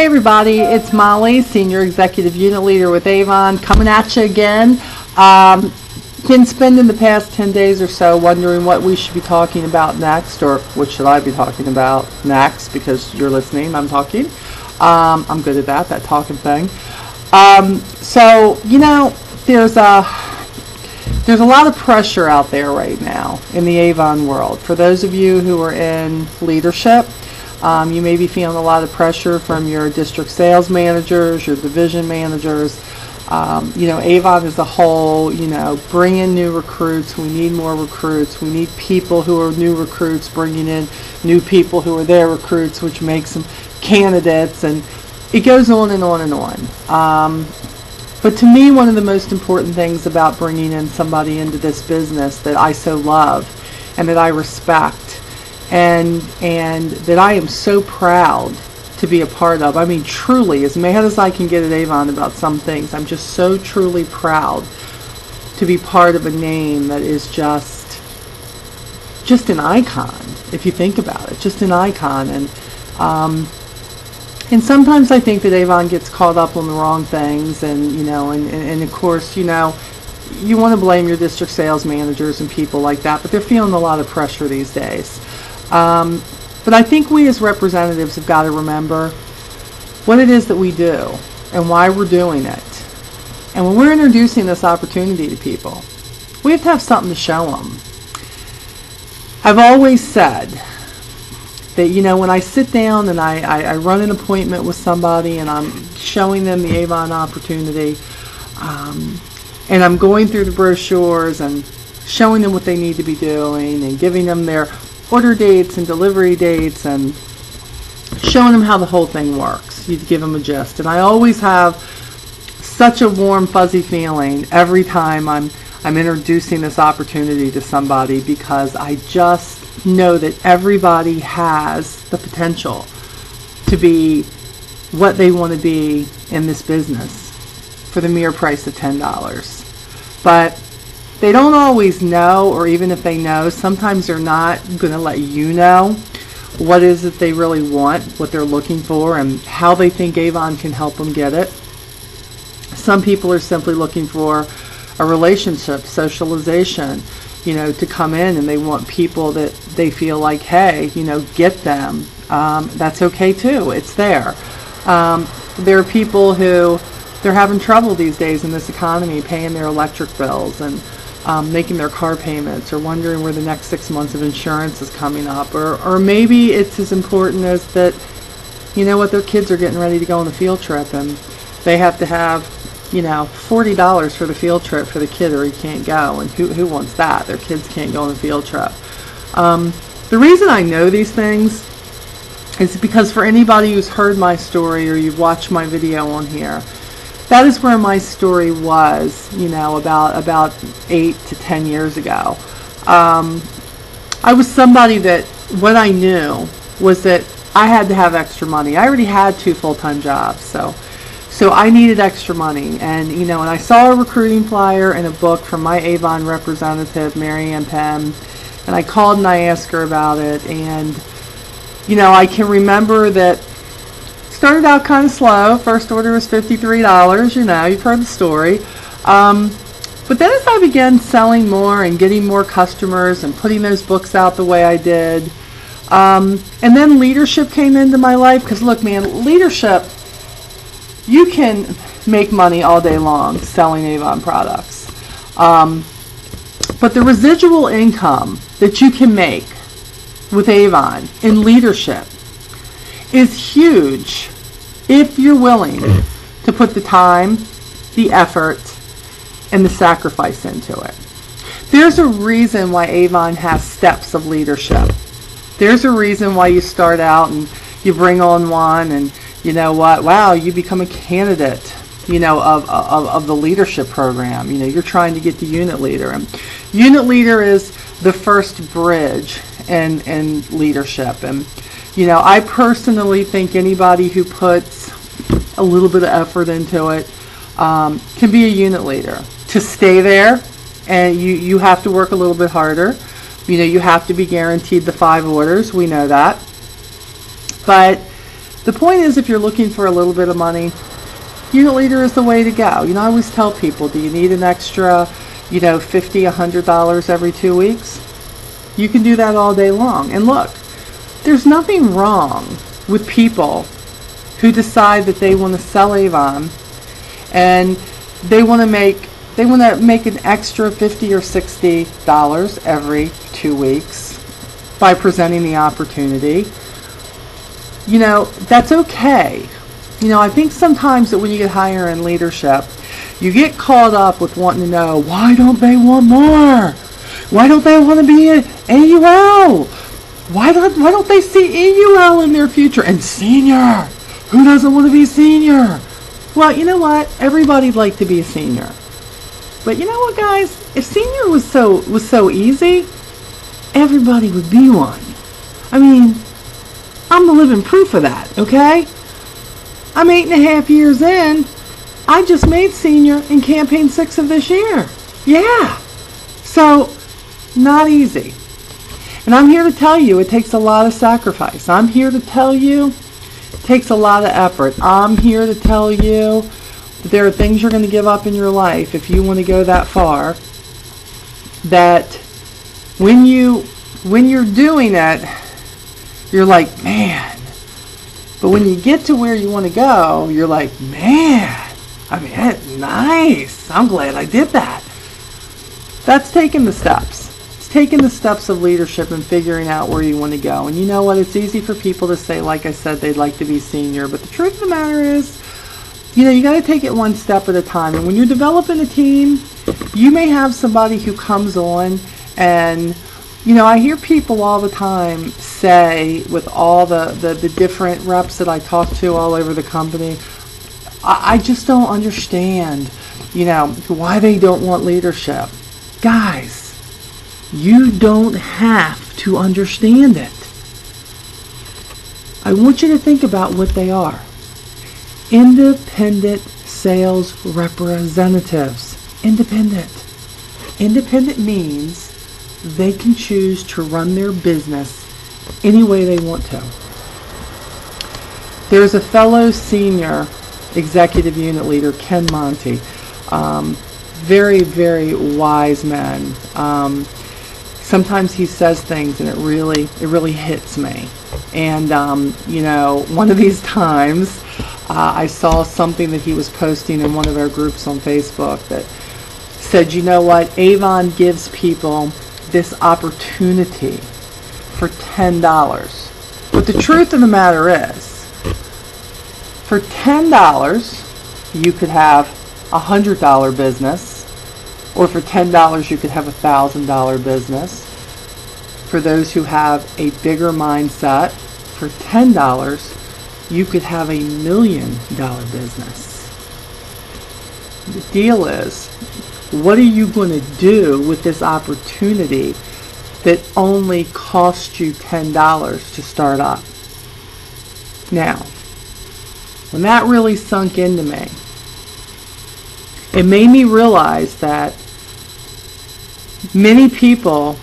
Hey everybody, it's Molly, Senior Executive Unit Leader with Avon, coming at you again. Been spending the past 10 days or so wondering what we should be talking about next, or what should I be talking about next, because you're listening, I'm talking. I'm good at that talking thing. So, you know, there's a lot of pressure out there right now in the Avon world. For those of you who are in leadership, you may be feeling a lot of pressure from your district sales managers, your division managers. You know, Avon as a whole, you know, bring in new recruits. We need more recruits. We need people who are new recruits bringing in new people who are their recruits, which makes them candidates, and it goes on and on and on. But to me, one of the most important things about bringing in somebody into this business that I so love and that I respect and that I am so proud to be a part of. I mean, truly, as mad as I can get at Avon about some things, I'm just so truly proud to be part of a name that is just an icon, if you think about it, just an icon. And sometimes I think that Avon gets caught up on the wrong things, and you know, and of course, you know, you want to blame your district sales managers and people like that, but they're feeling a lot of pressure these days. But I think we as representatives have got to remember what it is that we do and why we're doing it. And when we're introducing this opportunity to people, we have to have something to show them. I've always said that, you know, when I sit down and I run an appointment with somebody and I'm showing them the Avon opportunity, and I'm going through the brochures and showing them what they need to be doing and giving them their order dates and delivery dates and showing them how the whole thing works. You give them a gist. And I always have such a warm, fuzzy feeling every time I'm introducing this opportunity to somebody, because I just know that everybody has the potential to be what they want to be in this business for the mere price of $10. But they don't always know, or even if they know, sometimes they're not going to let you know what is it they really want, what they're looking for, and how they think Avon can help them get it. Some people are simply looking for a relationship, socialization, you know, to come in, and they want people that they feel like, hey, you know, get them. That's okay too. It's there. There are people who, they're having trouble these days in this economy paying their electric bills and making their car payments, or wondering where the next 6 months of insurance is coming up, or maybe it's as important as that, you know what, their kids are getting ready to go on a field trip and they have to have, you know, $40 for the field trip for the kid, or he can't go, and who wants that? Their kids can't go on a field trip. The reason I know these things is because for anybody who's heard my story or you've watched my video on here, that is where my story was, you know, about 8 to 10 years ago. I was somebody that, what I knew was that I had to have extra money. I already had 2 full-time jobs, so I needed extra money. And, you know, and I saw a recruiting flyer in a book from my Avon representative, Mary Ann Penn, and I called and I asked her about it. And, you know, I can remember that started out kind of slow. First order was $53, you know, you've heard the story. But then as I began selling more and getting more customers and putting those books out the way I did, and then leadership came into my life. Because look, man, leadership, you can make money all day long selling Avon products. But the residual income that you can make with Avon in leadership is huge if you're willing to put the time, the effort, and the sacrifice into it. There's a reason why Avon has steps of leadership. There's a reason why you start out and you bring on one, and you know what, wow, you become a candidate, you know, of the leadership program. You know, you're trying to get to unit leader, and unit leader is the first bridge in leadership. And you know, I personally think anybody who puts a little bit of effort into it can be a unit leader. To stay there, and you have to work a little bit harder. You know, you have to be guaranteed the 5 orders. We know that. But The point is, if you're looking for a little bit of money, unit leader is the way to go. You know, I always tell people, do you need an extra, $50, $100 every 2 weeks? You can do that all day long. And look, there's nothing wrong with people who decide that they want to sell Avon and they want to make an extra $50 or $60 every 2 weeks by presenting the opportunity. That's okay. I think sometimes that when you get higher in leadership, you get caught up with wanting to know, why don't they want more? Why don't they want to be an AUL? Why don't they see EUL in their future? And senior. Who doesn't want to be senior? Well, you know what? Everybody'd like to be a senior. But you know what, guys? If senior was so easy, everybody would be one. I mean, I'm the living proof of that, okay? I'm 8.5 years in. I just made senior in campaign 6 of this year. Yeah. So, not easy. And I'm here to tell you it takes a lot of sacrifice. I'm here to tell you it takes a lot of effort. I'm here to tell you that there are things you're going to give up in your life if you want to go that far. That when you're doing it, you're like, man. But when you get to where you want to go, you're like, man, that's nice. I'm glad I did that. That's taking the steps. It's taking the steps of leadership and figuring out where you want to go. And you know what? It's easy for people to say, like I said, they'd like to be senior. But the truth of the matter is, you got to take it one step at a time. And when you're developing a team, you may have somebody who comes on and, I hear people all the time say, with all the different reps that I talk to all over the company, I just don't understand, why they don't want leadership. Guys, you don't have to understand it. I want you to think about what they are. Independent sales representatives. Independent. Independent means they can choose to run their business any way they want to. There's a fellow senior executive unit leader, Ken Monty. Very, very wise man. Sometimes he says things and it really hits me. And, one of these times I saw something that he was posting in one of our groups on Facebook that said, you know what, Avon gives people this opportunity for $10. But the truth of the matter is, for $10, you could have a $100 business, or for $10, you could have a $1,000 business. For those who have a bigger mindset, for $10, you could have $1 million business. The deal is, what are you going to do with this opportunity that only cost you $10 to start up? Now, when that really sunk into me, it made me realize that many people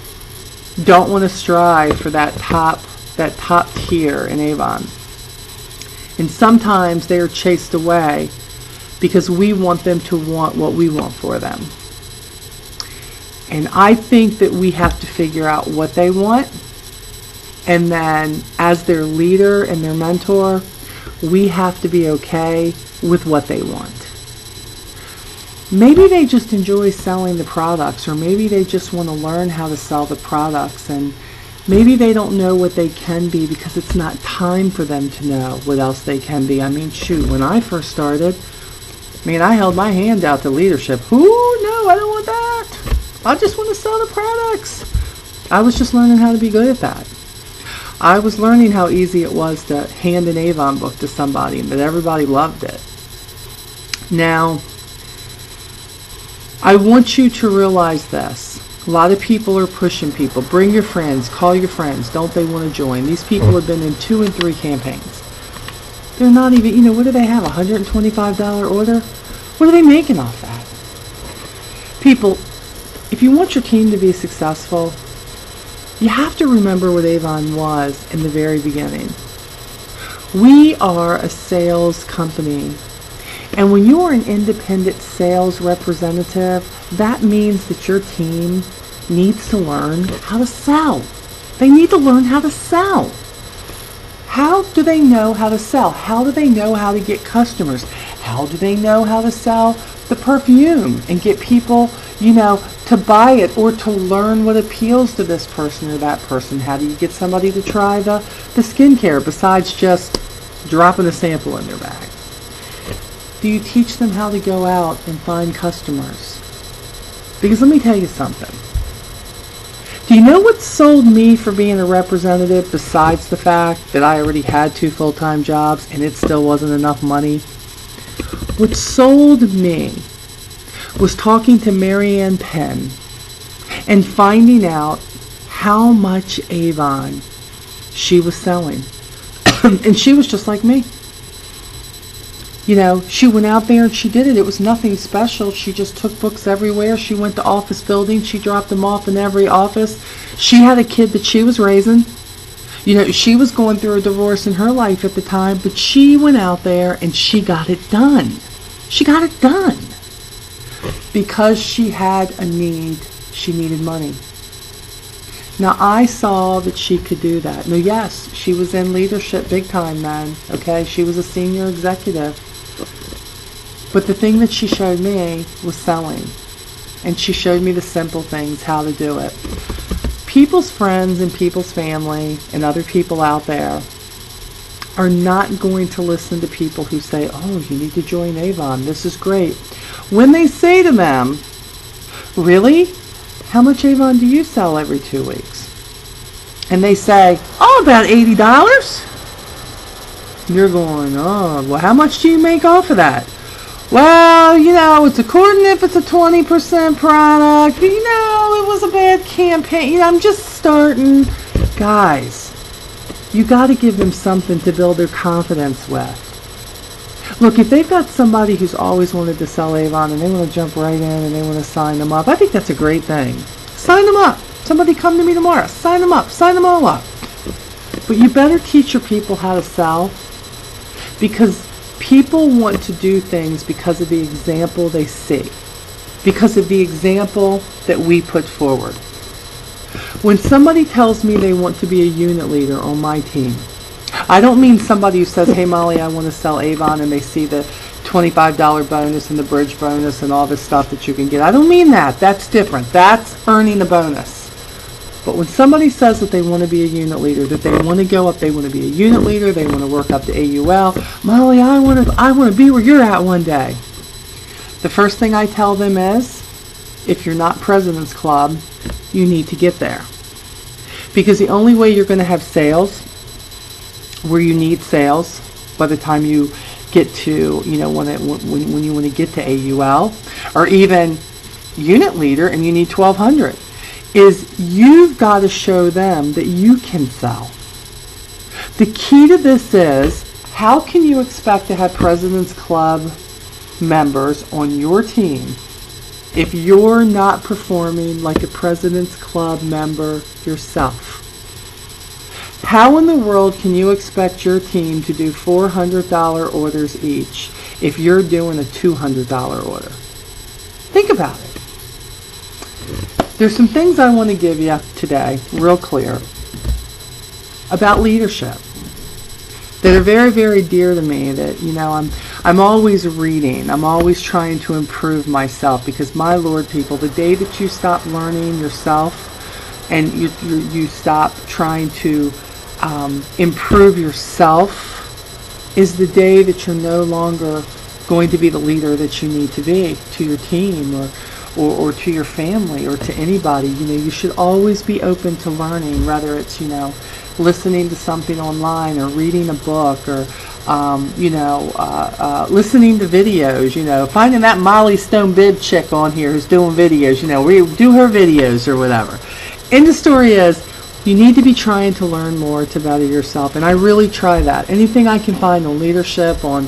don't want to strive for that top tier in Avon. And sometimes they are chased away because we want them to want what we want for them. And I think that we have to figure out what they want, and then as their leader and their mentor, we have to be okay with what they want. Maybe they just enjoy selling the products, or maybe they just want to learn how to sell the products, and maybe they don't know what they can be because it's not time for them to know what else they can be. Shoot, when I first started, I held my hand out to leadership. No, I don't want that. I just want to sell the products. I was just learning how to be good at that. I was learning how easy it was to hand an Avon book to somebody and that everybody loved it. Now, I want you to realize this. A lot of people are pushing people. Bring your friends. Call your friends. Don't they want to join? These people have been in 2 and 3 campaigns. They're not even, what do they have? A $125 order? What are they making off that? People, if you want your team to be successful, you have to remember what Avon was in the very beginning. We are a sales company. And when you are an independent sales representative, that means that your team needs to learn how to sell. They need to learn how to sell. How do they know how to sell? How do they know how to get customers? How do they know how to sell the perfume and get people, to buy it or to learn what appeals to this person or that person? How do you get somebody to try the skincare besides just dropping a sample in their bag? Do you teach them how to go out and find customers? Because let me tell you something. Do you know what sold me for being a representative besides the fact that I already had 2 full-time jobs and it still wasn't enough money? What sold me was talking to Marianne Penn and finding out how much Avon she was selling. And she was just like me. She went out there and she did it. It was nothing special. She just took books everywhere. She went to office buildings. She dropped them off in every office. She had a kid that she was raising. She was going through a divorce in her life at the time, but she went out there and she got it done. She got it done. Because she had a need. She needed money. Now, I saw that she could do that. Now, yes, she was in leadership big time then. Okay, she was a senior executive. But the thing that she showed me was selling. And she showed me the simple things, how to do it. People's friends and people's family and other people out there are not going to listen to people who say, oh, you need to join Avon. This is great. When they say to them, really? How much Avon do you sell every 2 weeks? And they say, oh, about $80. You're going, oh, well, how much do you make off of that? Well, it's according if it's a 20% product. But, it was a bad campaign. I'm just starting. Guys, you got to give them something to build their confidence with. Look, if they've got somebody who's always wanted to sell Avon and they want to jump right in and they want to sign them up, I think that's a great thing. Sign them up. Somebody come to me tomorrow. Sign them up. Sign them all up. But you better teach your people how to sell, because people want to do things because of the example they see, because of the example that we put forward. When somebody tells me they want to be a unit leader on my team, I don't mean somebody who says, hey, Molly, I want to sell Avon, and they see the $25 bonus and the bridge bonus and all this stuff that you can get. I don't mean that. That's different. That's earning a bonus. But when somebody says that they want to be a unit leader, that they want to go up, they want to be a unit leader, they want to work up to AUL, Molly, I want to be where you're at one day. The first thing I tell them is, if you're not President's Club, you need to get there. Because the only way you're going to have sales, where you need sales, by the time you get to, when you want to get to AUL, or even unit leader and you need 1,200, is you've got to show them that you can sell. The key to this is, how can you expect to have President's Club members on your team if you're not performing like a President's Club member yourself? How in the world can you expect your team to do $400 orders each if you're doing a $200 order? Think about it. There's some things I want to give you today, real clear, about leadership that are very, very dear to me, that, I'm always reading. I'm always trying to improve myself, because, my Lord, people, the day that you stop learning yourself and you stop trying to improve yourself is the day that you're no longer going to be the leader that you need to be to your team or to your family or to anybody. You should always be open to learning, whether it's, listening to something online or reading a book or, listening to videos, finding that Molly Stone Bib chick on here who's doing videos, we do her videos or whatever. And the story is, you need to be trying to learn more to better yourself, and I really try that. Anything I can find on leadership, on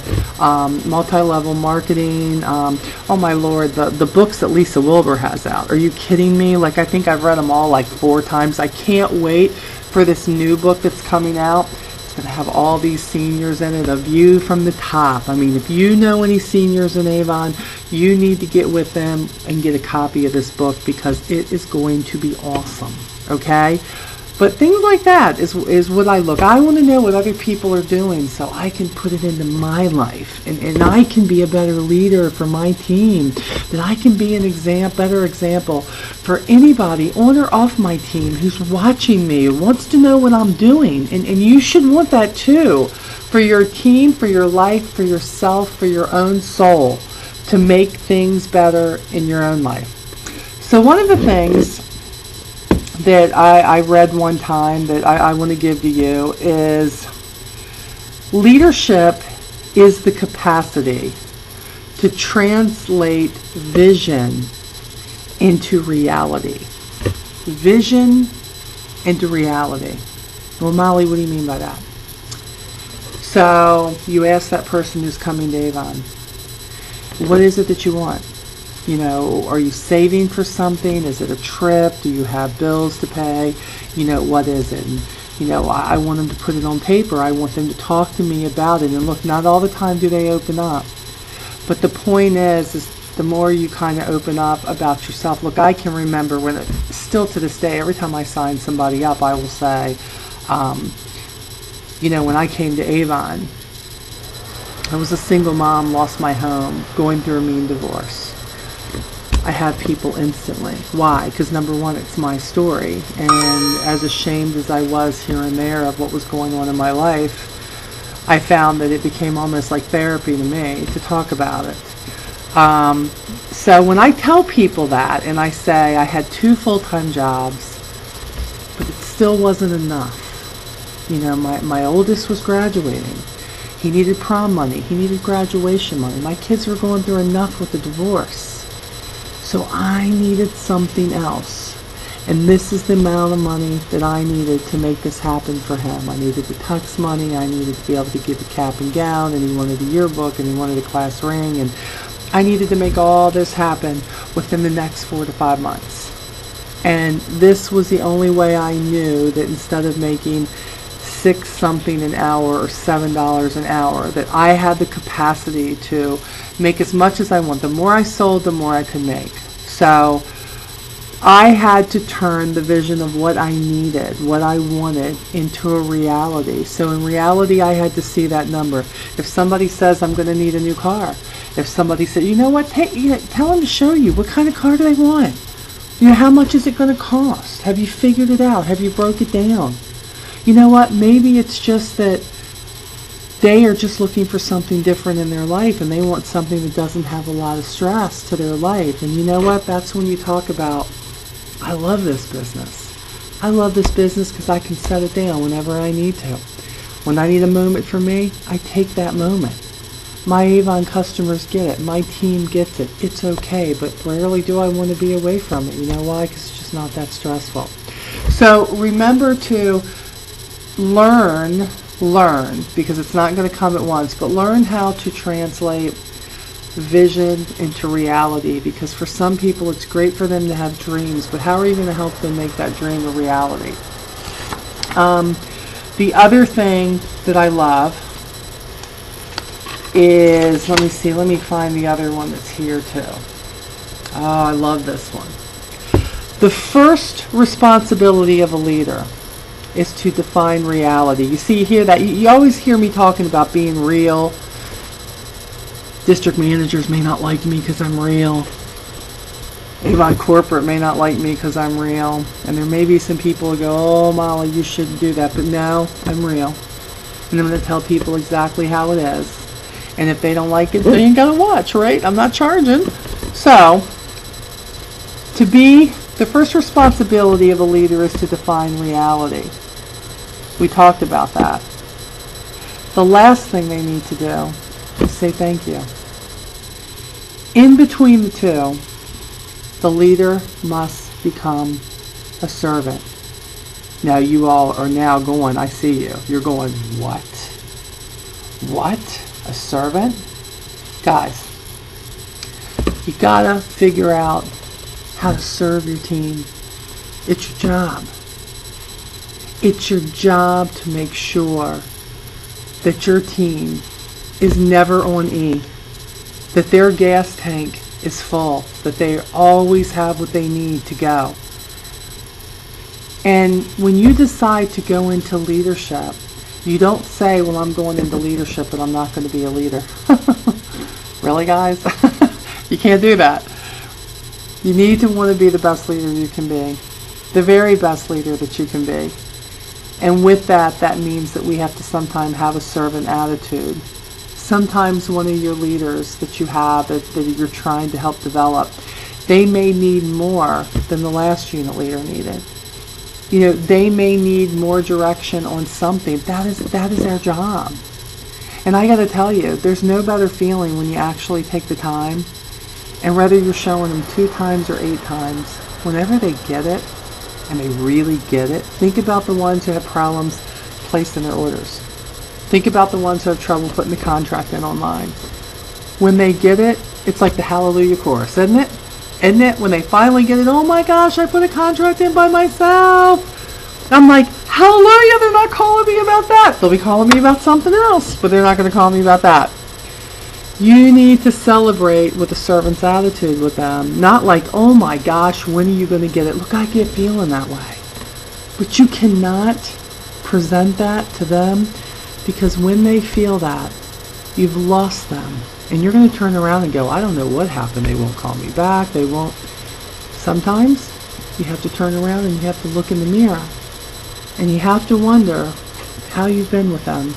multi-level marketing, oh my Lord, the books that Lisa Wilbur has out. Are you kidding me? I think I've read them all 4 times. I can't wait for this new book that's coming out. It's going to have all these seniors in it, a view from the top. I mean, if you know any seniors in Avon, you need to get with them and get a copy of this book because it is going to be awesome, okay? But things like that is what I look. I want to know what other people are doing so I can put it into my life. And I can be a better leader for my team. That I can be an better example for anybody on or off my team who's watching me, who wants to know what I'm doing. And you should want that too. For your team, for your life, for yourself, for your own soul. To make things better in your own life. So one of the things that I read one time that I want to give to you is leadership is the capacity to translate vision into reality. Vision into reality. Well, Molly, what do you mean by that? So you ask that person who's coming to Avon, what is it that you want? You know, are you saving for something? Is it a trip? Do you have bills to pay? You know, what is it? And, you know, I want them to put it on paper. I want them to talk to me about it. And look, not all the time do they open up. But the point is the more you kind of open up about yourself. Look, I can remember when, still to this day, every time I sign somebody up, I will say, you know, when I came to Avon, I was a single mom, lost my home, going through a mean divorce. I had people instantly. Why? Because number one, it's my story. And as ashamed as I was here and there of what was going on in my life, I found that it became almost like therapy to me to talk about it. So when I tell people that, and I say I had 2 full-time jobs, but it still wasn't enough. You know, my oldest was graduating. He needed prom money. He needed graduation money. My kids were going through enough with the divorce. So I needed something else. And this is the amount of money that I needed to make this happen for him. I needed the tux money. I needed to be able to get the cap and gown. And he wanted a yearbook. And he wanted a class ring. And I needed to make all this happen within the next 4 to 5 months. And this was the only way I knew that instead of making $6 something an hour or $7 an hour, that I had the capacity to make as much as I want. The more I sold, the more I could make. So I had to turn the vision of what I needed, what I wanted, into a reality. So in reality, I had to see that number. If somebody says, I'm going to need a new car. If somebody said, you know what, tell them to show you. What kind of car do they want? You know, how much is it going to cost? Have you figured it out? Have you broke it down? You know what, maybe it's just that they are just looking for something different in their life and they want something that doesn't have a lot of stress to their life. And you know what, that's when you talk about, I love this business. I love this business because I can set it down whenever I need to. When I need a moment for me, I take that moment. My Avon customers get it. My team gets it. It's okay, but rarely do I want to be away from it. You know why? Because it's just not that stressful. So remember to learn, because it's not going to come at once, but learn how to translate vision into reality, because for some people it's great for them to have dreams, but how are you going to help them make that dream a reality? The other thing that I love is, let me find the other one that's here too. Oh, I love this one. The first responsibility of a leader is to define reality. You see here that you always hear me talking about being real. District managers may not like me because I'm real. Avon corporate may not like me because I'm real. And there may be some people who go, oh, Molly, you shouldn't do that. But no, I'm real. And I'm going to tell people exactly how it is. And if they don't like it, they ain't got to watch, right? I'm not charging. So, the first responsibility of a leader is to define reality. We talked about that. The last thing they need to do is say thank you. In between the two, the leader must become a servant. Now you all are now going, I see you. You're going, what? What? A servant? Guys, you gotta figure out how to serve your team. It's your job. It's your job to make sure that your team is never on E, that their gas tank is full, that they always have what they need to go. And when you decide to go into leadership, you don't say, well, I'm going into leadership, but I'm not going to be a leader. Really, guys? You can't do that. You need to want to be the best leader you can be, the very best leader that you can be. And with that, that means that we have to sometimes have a servant attitude. Sometimes one of your leaders that you have, that you're trying to help develop, they may need more than the last unit leader needed. You know, they may need more direction on something. That is their job. And I got to tell you, there's no better feeling when you actually take the time, and whether you're showing them 2 times or 8 times, whenever they get it, and they really get it, think about the ones who have problems placing their orders. Think about the ones who have trouble putting the contract in online. When they get it, it's like the Hallelujah chorus, isn't it? Isn't it? When they finally get it, oh my gosh, I put a contract in by myself. I'm like, hallelujah, they're not calling me about that. They'll be calling me about something else, but they're not going to call me about that. You need to celebrate with a servant's attitude with them. Not like, oh my gosh, when are you going to get it? Look, I get feeling that way. But you cannot present that to them, because when they feel that, you've lost them. And you're going to turn around and go, I don't know what happened. They won't call me back. They won't. Sometimes you have to turn around and you have to look in the mirror. And you have to wonder how you've been with them.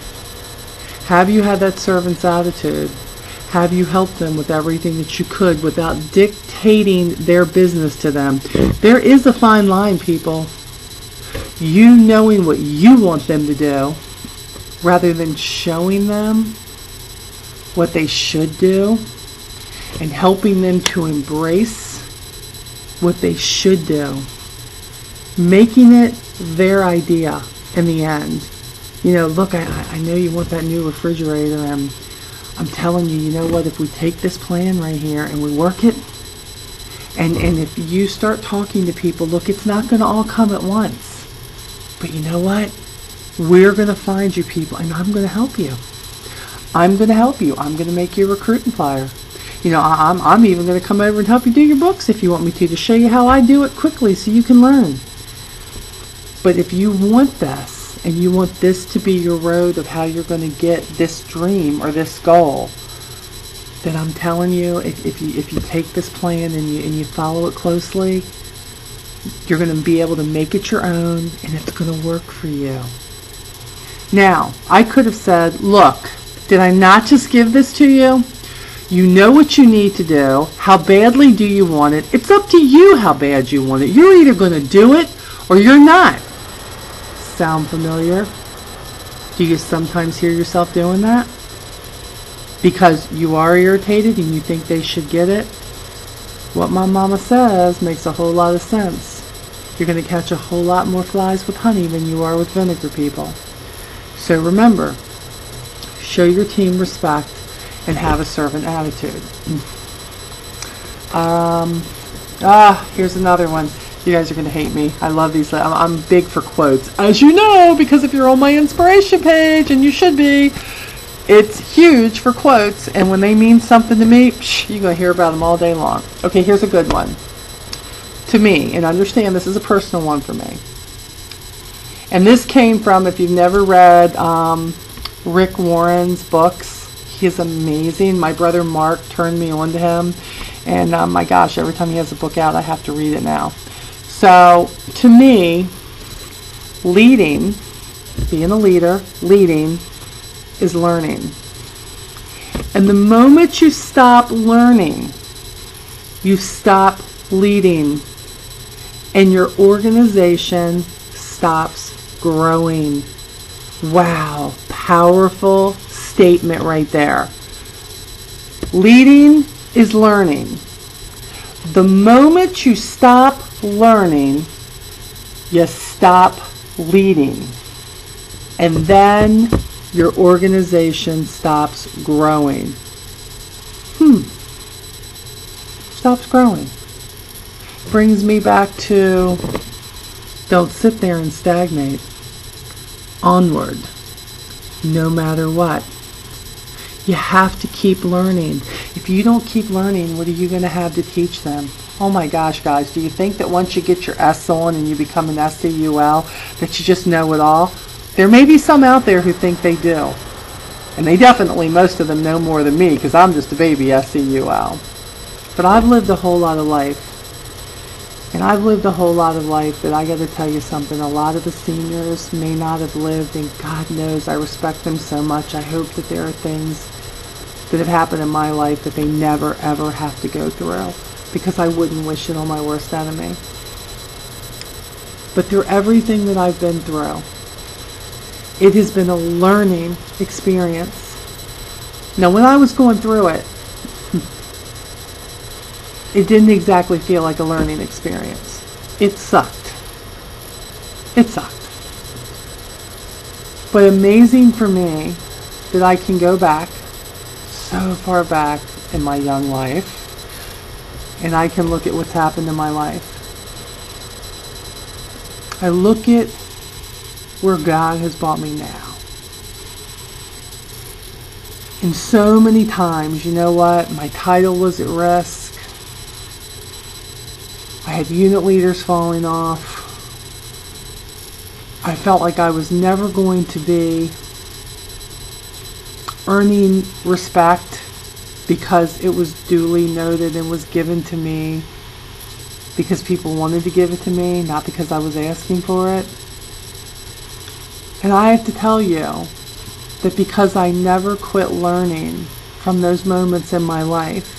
Have you had that servant's attitude? Have you helped them with everything that you could without dictating their business to them? There is a fine line, people. You knowing what you want them to do rather than showing them what they should do and helping them to embrace what they should do. Making it their idea in the end. You know, look, I know you want that new refrigerator, and I'm telling you, you know what, if we take this plan right here and we work it, and if you start talking to people, look, it's not going to all come at once. But you know what? We're going to find you people, and I'm going to help you. I'm going to help you. I'm going to make you a recruiting flyer. You know, I'm even going to come over and help you do your books if you want me to show you how I do it quickly so you can learn. But if you want this, and you want this to be your road of how you're going to get this dream or this goal, then I'm telling you, if you take this plan and you follow it closely, you're going to be able to make it your own, and it's going to work for you. Now, I could have said, look, did I not just give this to you? You know what you need to do. How badly do you want it? It's up to you how bad you want it. You're either going to do it or you're not. Sound familiar? Do you sometimes hear yourself doing that? Because you are irritated and you think they should get it? What my mama says makes a whole lot of sense. You're going to catch a whole lot more flies with honey than you are with vinegar, people. So remember, show your team respect and have a servant attitude. Here's another one. You guys are going to hate me. I love these. I'm big for quotes, as you know, because if you're on my inspiration page, and you should be, it's huge for quotes. And when they mean something to me, you're going to hear about them all day long. Okay, here's a good one. To me, and understand this is a personal one for me. And this came from, if you've never read Rick Warren's books, he's amazing. My brother Mark turned me on to him. And my gosh, every time he has a book out, I have to read it now. So, to me, leading, being a leader, leading is learning. And the moment you stop learning, you stop leading. And your organization stops growing. Wow, powerful statement right there. Leading is learning. The moment you stop learning, you stop leading. And then your organization stops growing. Stops growing. Brings me back to, don't sit there and stagnate. Onward. no matter what. You have to keep learning. If you don't keep learning, what are you going to have to teach them? Oh my gosh, guys, do you think that once you get your S on and you become an SEUL, that you just know it all? There may be some out there who think they do. And they definitely, most of them, know more than me, because I'm just a baby SEUL. But I've lived a whole lot of life. And I've lived a whole lot of life that I got to tell you something. A lot of the seniors may not have lived, and God knows I respect them so much. I hope that there are things that have happened in my life that they never, ever have to go through, because I wouldn't wish it on my worst enemy. But through everything that I've been through, it has been a learning experience. Now, when I was going through it, it didn't exactly feel like a learning experience. It sucked. It sucked. But amazing for me that I can go back so far back in my young life, and I can look at what's happened in my life. I look at where God has brought me now. And so many times, you know what? My title was at risk. I had unit leaders falling off. I felt like I was never going to be earning respect because it was duly noted and was given to me because people wanted to give it to me, not because I was asking for it. And I have to tell you that because I never quit learning from those moments in my life,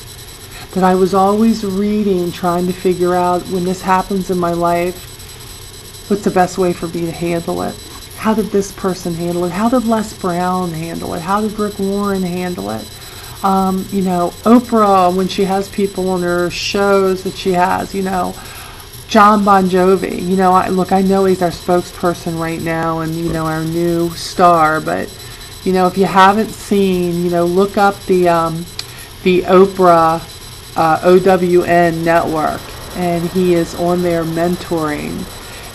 that I was always reading, trying to figure out, when this happens in my life, what's the best way for me to handle it? How did this person handle it? How did Les Brown handle it? How did Rick Warren handle it? You know, Oprah, when she has people on her shows that she has, you know, John Bon Jovi, you know, I know he's our spokesperson right now and, you know, our new star, but, you know, if you haven't seen, you know, look up the Oprah OWN network, and he is on there mentoring.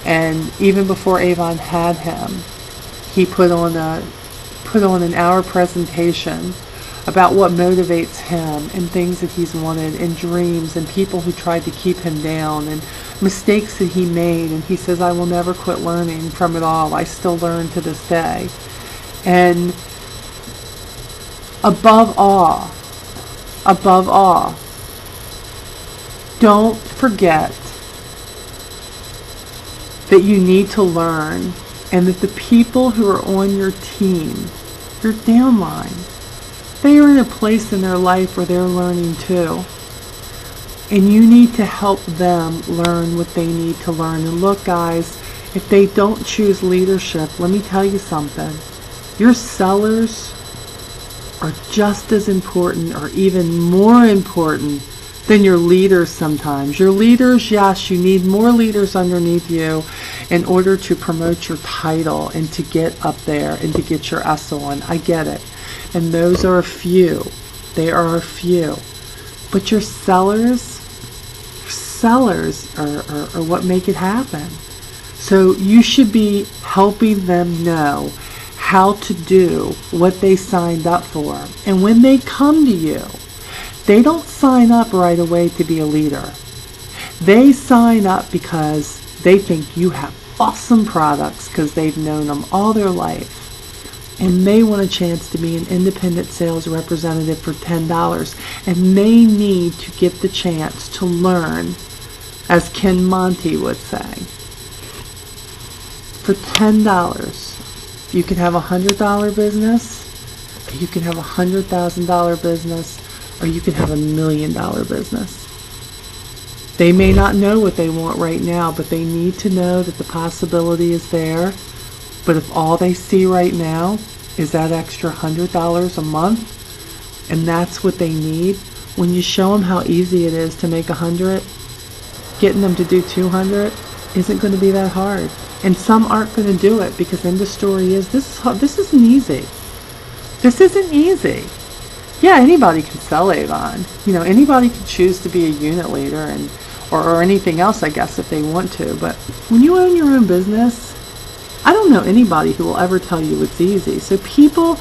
And even before Avon had him, he put on an hour presentation about what motivates him and things that he's wanted and dreams and people who tried to keep him down and mistakes that he made. And he says, I will never quit learning from it all. I still learn to this day. And above all, don't forget that you need to learn, and that the people who are on your team, your downline, they are in a place in their life where they're learning too. And you need to help them learn what they need to learn. And look, guys, if they don't choose leadership, let me tell you something. Your sellers are just as important, or even more important, than your leaders sometimes. Your leaders, yes, you need more leaders underneath you in order to promote your title and to get up there and to get your S on. I get it. And those are a few. They are a few. But your sellers are what make it happen. So you should be helping them know how to do what they signed up for. And when they come to you, they don't sign up right away to be a leader. They sign up because they think you have awesome products because they've known them all their life. And they want a chance to be an independent sales representative for $10. And they need to get the chance to learn, as Ken Monty would say. For $10, you can have a $100 business, or you can have a $100,000 business, or you can have $1 million business. They may not know what they want right now, but they need to know that the possibility is there. But if all they see right now is that extra $100 a month, and that's what they need, when you show them how easy it is to make 100, getting them to do 200 isn't going to be that hard. And some aren't going to do it because then the story is, this isn't easy. This isn't easy. Yeah, anybody can sell Avon. You know, anybody can choose to be a unit leader or anything else, I guess, if they want to. But when you own your own business, I don't know anybody who will ever tell you it's easy. So people,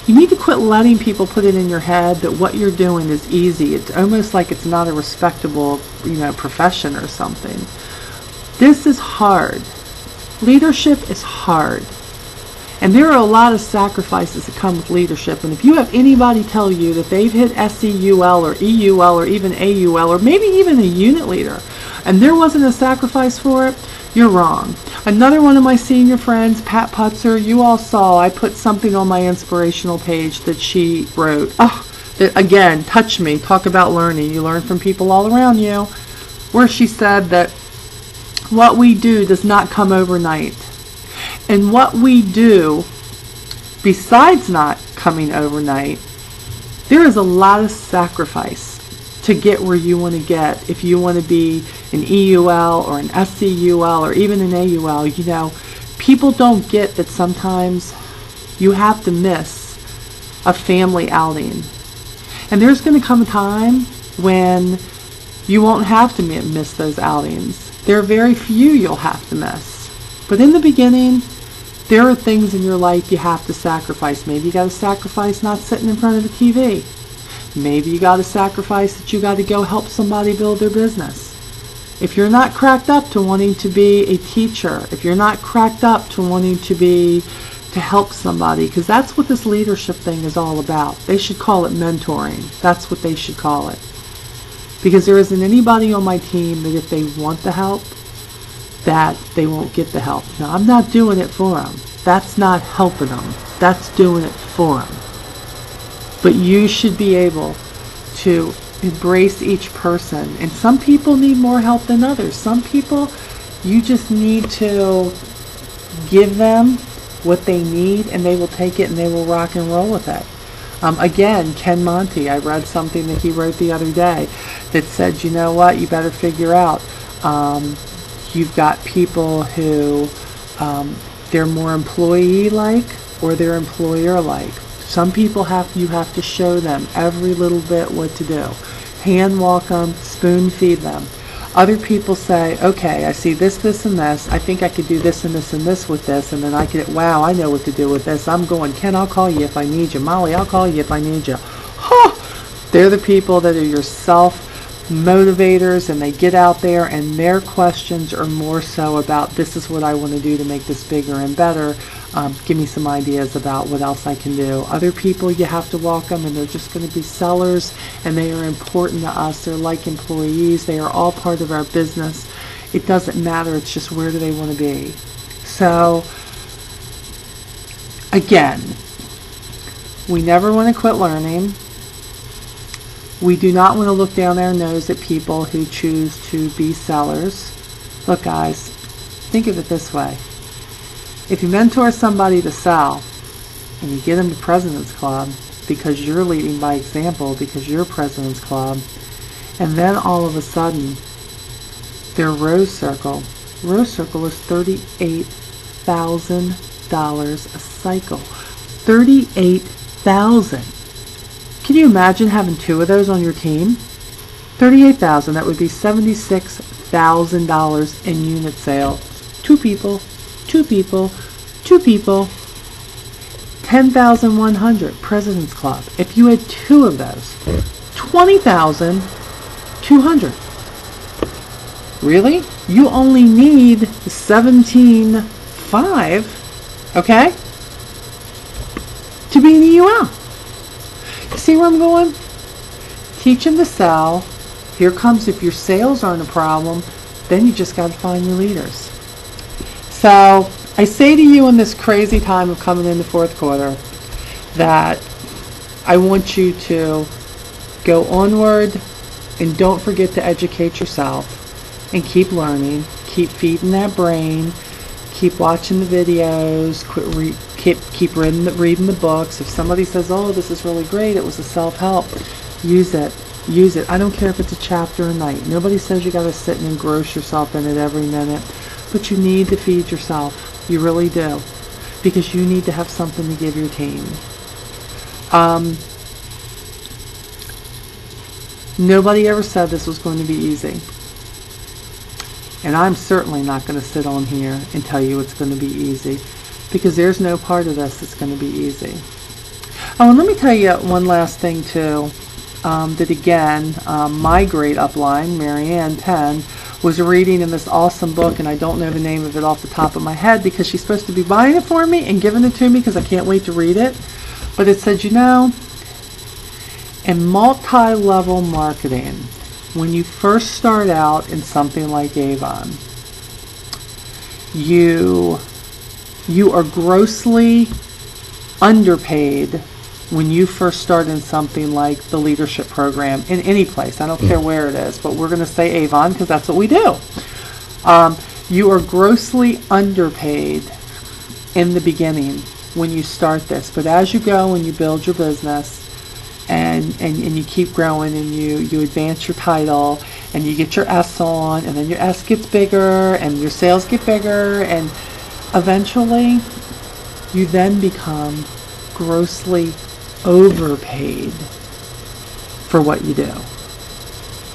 you need to quit letting people put it in your head that what you're doing is easy. It's almost like it's not a respectable, profession or something. This is hard. Leadership is hard. And there are a lot of sacrifices that come with leadership. And if you have anybody tell you that they've hit SEUL or EUL or even AUL or maybe even a unit leader and there wasn't a sacrifice for it, you're wrong. Another one of my senior friends, Pat Putzer, you all saw, I put something on my inspirational page that she wrote. Oh, that again, touched me. Talk about learning. You learn from people all around you. Where she said that what we do does not come overnight. And what we do, besides not coming overnight, there is a lot of sacrifice to get where you want to get. If you want to be an EUL or an SEUL or even an AUL, people don't get that sometimes you have to miss a family outing. And there's going to come a time when you won't have to miss those outings. There are very few you'll have to miss. But in the beginning, there are things in your life you have to sacrifice. Maybe you got to sacrifice not sitting in front of the TV. Maybe you got to sacrifice that you got to go help somebody build their business. If you're not cracked up to wanting to be a teacher, if you're not cracked up to wanting to help somebody, because that's what this leadership thing is all about. They should call it mentoring. That's what they should call it. Because there isn't anybody on my team that if they want the help, that they won't get the help. Now, I'm not doing it for them. That's not helping them. That's doing it for them. But you should be able to embrace each person. And some people need more help than others. Some people, you just need to give them what they need and they will take it and they will rock and roll with it. Again, Ken Monty, I read something that he wrote the other day that said, you know what, you better figure out. You've got people who they're more employee-like or they're employer-like. Some people you have to show them every little bit what to do. Hand walk them, spoon feed them. Other people say, okay, I see this, this, and this. I think I could do this and this and this with this. And then wow, I know what to do with this. I'm going, Ken, I'll call you if I need you. Molly, I'll call you if I need you. They're the people that are your self-motivators, and they get out there and their questions are more so about, this is what I want to do to make this bigger and better. Give me some ideas about what else I can do. Other people, you have to walk them, and they're just going to be sellers, and they are important to us. They're like employees. They are all part of our business. It doesn't matter. It's just where do they want to be. So, again, we never want to quit learning. We do not want to look down our nose at people who choose to be sellers. Look, guys, think of it this way. If you mentor somebody to sell and you get them to President's Club because you're leading by example, because you're President's Club, and then all of a sudden their Rose Circle is $38,000 a cycle. $38,000. Can you imagine having two of those on your team? $38,000, that would be $76,000 in unit sales. Two people. 10,100 President's Club. If you had two of those, 20,200. Really? You only need 17,500, okay, to be an EUL. See where I'm going? Teach them to sell. Here comes, if your sales aren't a problem, then you just got to find your leaders. So I say to you in this crazy time of coming into fourth quarter that I want you to go onward and don't forget to educate yourself and keep learning, keep feeding that brain, keep watching the videos, keep reading the books. If somebody says, oh, this is really great, it was a self-help, use it. Use it. I don't care if it's a chapter a night. Nobody says you got to sit and engross yourself in it every minute. But you need to feed yourself. You really do. Because you need to have something to give your team. Nobody ever said this was going to be easy. And I'm certainly not going to sit on here and tell you it's going to be easy. because there's no part of this that's going to be easy. Oh, and let me tell you one last thing too, that again, my great upline, Marianne 10, was reading in this awesome book, and I don't know the name of it off the top of my head because she's supposed to be buying it for me and giving it to me because I can't wait to read it. But it said, in multi-level marketing, when you first start out in something like Avon, you are grossly underpaid when you first start in something like the leadership program in any place. I don't care where it is, but we're going to say Avon because that's what we do. You are grossly underpaid in the beginning when you start this, but as you go and you build your business and you keep growing and you advance your title and you get your S on, and then your S gets bigger and your sales get bigger, and eventually you then become grossly overpaid for what you do.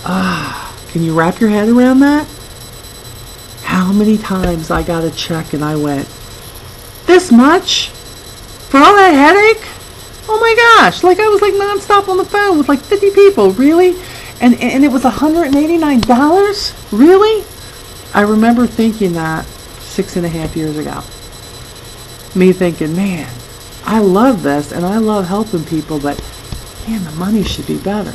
Can you wrap your head around that? How many times I got a check and I went, this much? For all that headache? Oh my gosh, like I was like nonstop on the phone with like 50 people, really? And it was $189? Really? I remember thinking that 6.5 years ago. Me thinking, man, I love this and I love helping people, but man, the money should be better.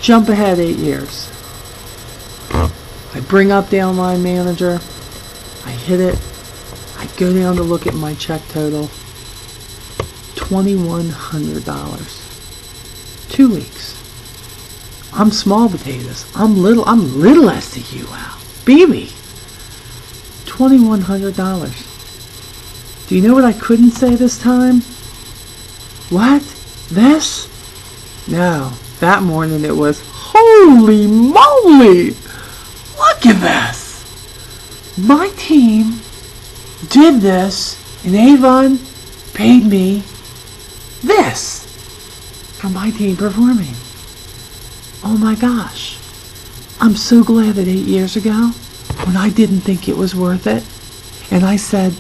Jump ahead 8 years. I bring up the downline manager. I hit it. I go down to look at my check total. $2,100. 2 weeks. I'm small potatoes. I'm little SCUL. Baby. $2,100. Do you know what I couldn't say this time? What? This? No. That morning it was, holy moly! Look at this! My team did this, and Avon paid me this for my team performing. Oh my gosh. I'm so glad that 8 years ago, when I didn't think it was worth it, and I said,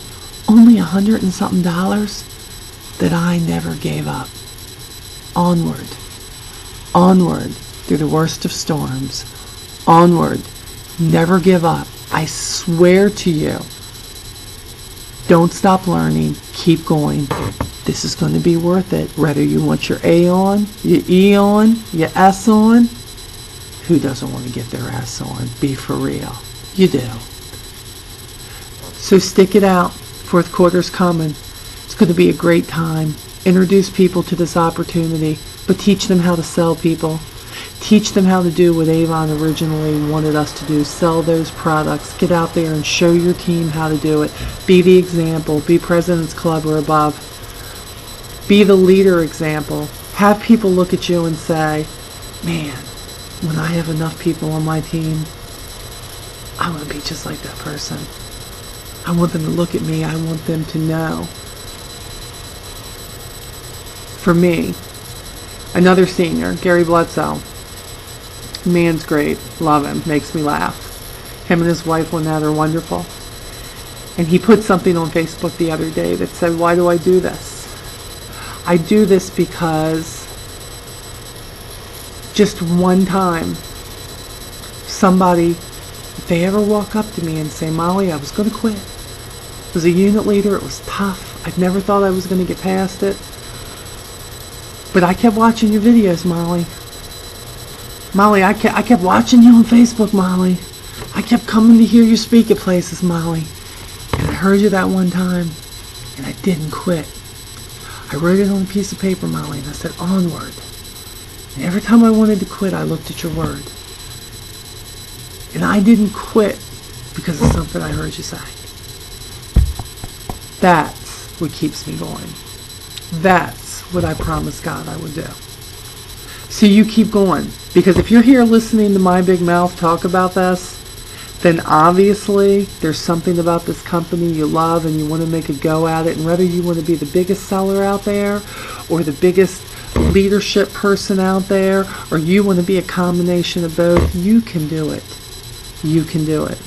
only $100 and something, that I never gave up. Onward. Onward through the worst of storms. Onward. Never give up. I swear to you. Don't stop learning. Keep going. This is going to be worth it. Whether you want your A on, your E on, your S on. Who doesn't want to get their S on? Be for real. You do. So stick it out. Fourth quarter's coming. It's going to be a great time. Introduce people to this opportunity, but teach them how to sell people. Teach them how to do what Avon originally wanted us to do. Sell those products. Get out there and show your team how to do it. Be the example. Be President's Club or above. Be the leader example. Have people look at you and say, man, when I have enough people on my team, I want to be just like that person. I want them to look at me. I want them to know. For me, another senior, Gary Bledsoe. Man's great. Love him. Makes me laugh. Him and his wife on that are wonderful. And he put something on Facebook the other day that said, why do I do this? I do this because just one time, somebody, if they ever walk up to me and say, Molly, I was going to quit. I was a unit leader. It was tough. I never thought I was going to get past it. But I kept watching your videos, Molly. Molly, I kept watching you on Facebook, Molly. I kept coming to hear you speak at places, Molly. And I heard you that one time, and I didn't quit. I wrote it on a piece of paper, Molly, and I said, onward. And every time I wanted to quit, I looked at your word. And I didn't quit because of something I heard you say. That's what keeps me going. That's what I promised God I would do. So you keep going. Because if you're here listening to my big mouth talk about this, then obviously there's something about this company you love and you want to make a go at it. And whether you want to be the biggest seller out there or the biggest leadership person out there, or you want to be a combination of both, you can do it. You can do it.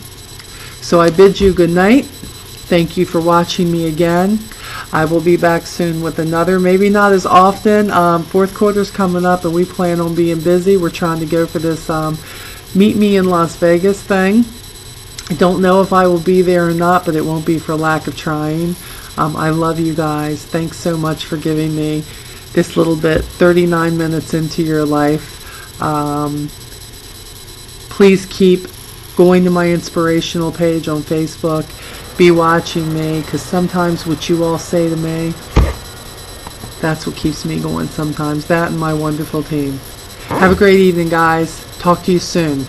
So I bid you good night. Thank you for watching me again. I will be back soon with another, maybe not as often. Fourth quarter's coming up and we plan on being busy. We're trying to go for this Meet Me in Las Vegas thing. I don't know if I will be there or not, but it won't be for lack of trying. I love you guys. Thanks so much for giving me this little bit, 39 minutes into your life. Please keep going to my inspirational page on Facebook. Be watching me, because sometimes what you all say to me, that's what keeps me going sometimes. That and my wonderful team. Have a great evening, guys. Talk to you soon.